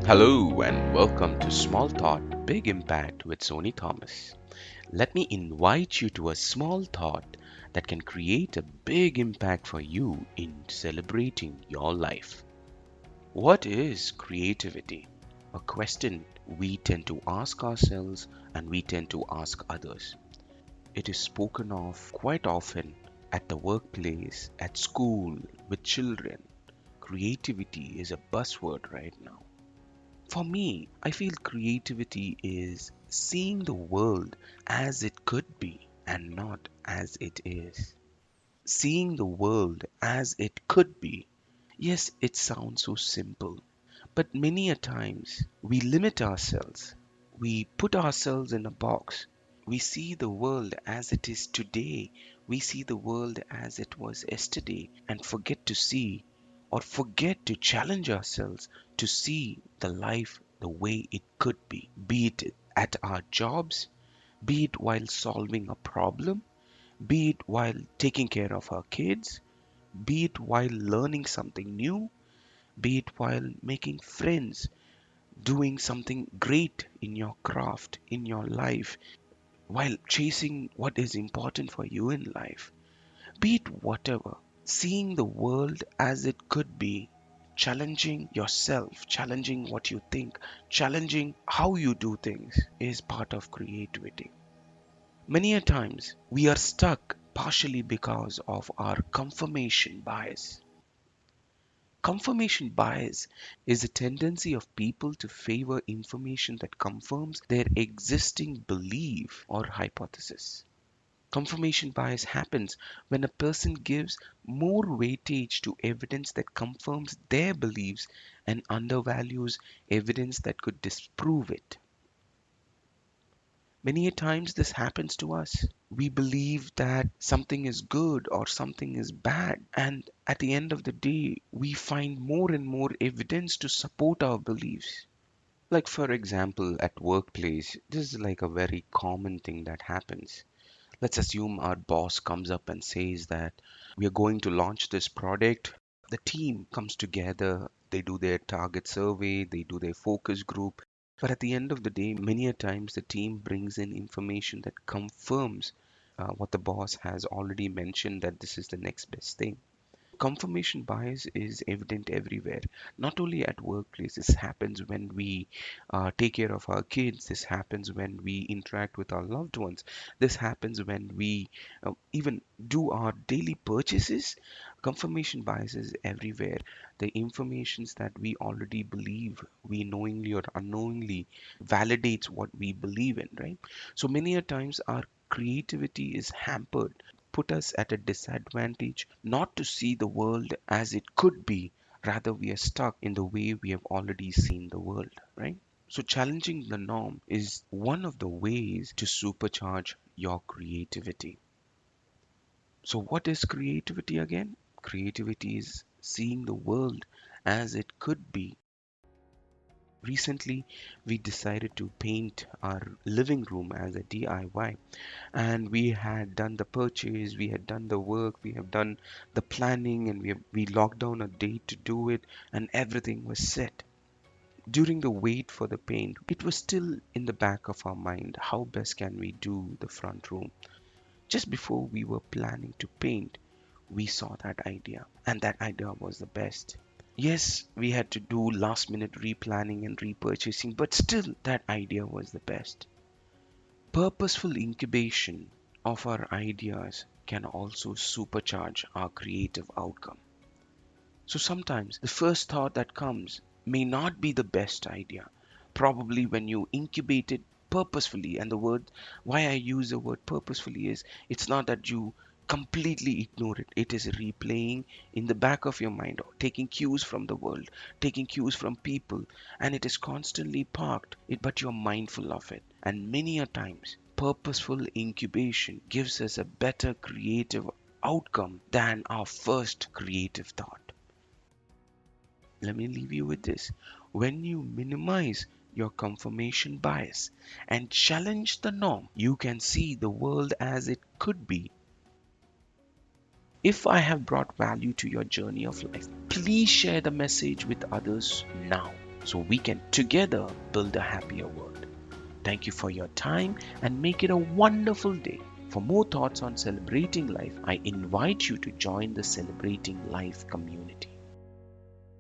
Hello and welcome to Small Thought, Big Impact with Sony Thomas. Let me invite you to a small thought that can create a big impact for you in celebrating your life. What is creativity? A question we tend to ask ourselves and we tend to ask others. It is spoken of quite often at the workplace, at school, with children. Creativity is a buzzword right now. For me, I feel creativity is seeing the world as it could be and not as it is. Seeing the world as it could be. Yes, it sounds so simple, but many a times we limit ourselves. We put ourselves in a box. We see the world as it is today. We see the world as it was yesterday and forget to see or forget to challenge ourselves to see the life the way it could be it at our jobs, be it while solving a problem, be it while taking care of our kids, be it while learning something new, be it while making friends, doing something great in your craft, in your life, while chasing what is important for you in life, be it whatever, seeing the world as it could be, challenging yourself, challenging what you think, challenging how you do things is part of creativity. Many a times we are stuck partially because of our confirmation bias. Confirmation bias is a tendency of people to favor information that confirms their existing belief or hypothesis. Confirmation bias happens when a person gives more weightage to evidence that confirms their beliefs and undervalues evidence that could disprove it. Many a times this happens to us. We believe that something is good or something is bad, and at the end of the day, we find more and more evidence to support our beliefs. Like, for example, at workplace, this is like a very common thing that happens. Let's assume our boss comes up and says that we are going to launch this product. The team comes together, they do their target survey, they do their focus group. But at the end of the day, many a times the team brings in information that confirms what the boss has already mentioned that this is the next best thing. Confirmation bias is evident everywhere, not only at workplace. This happens when we take care of our kids. This happens when we interact with our loved ones. This happens when we even do our daily purchases. Confirmation bias is everywhere. The informations that we already believe, we knowingly or unknowingly validates what we believe in, right? So many a times our creativity is hampered, put us at a disadvantage not to see the world as it could be. Rather, we are stuck in the way we have already seen the world, right? So, challenging the norm is one of the ways to supercharge your creativity. So, what is creativity again? Creativity is seeing the world as it could be. Recently, we decided to paint our living room as a DIY, and we had done the purchase, we had done the work, we have done the planning, and we locked down a date to do it, and everything was set. During the wait for the paint, it was still in the back of our mind, how best can we do the front room? Just before we were planning to paint, we saw that idea, and that idea was the best. Yes, we had to do last minute replanning and repurchasing, but still that idea was the best. Purposeful incubation of our ideas can also supercharge our creative outcome. So sometimes the first thought that comes may not be the best idea. Probably when you incubate it purposefully, and the word why I use the word purposefully is it's not that you completely ignore it. It is replaying in the back of your mind, taking cues from the world, taking cues from people, and it is constantly parked, but you're mindful of it. And many a times, purposeful incubation gives us a better creative outcome than our first creative thought. Let me leave you with this. When you minimize your confirmation bias and challenge the norm, you can see the world as it could be. If I have brought value to your journey of life, please share the message with others now. so we can together build a happier world. Thank you for your time and make it a wonderful day. For more thoughts on celebrating life, I invite you to join the Celebrating Life community.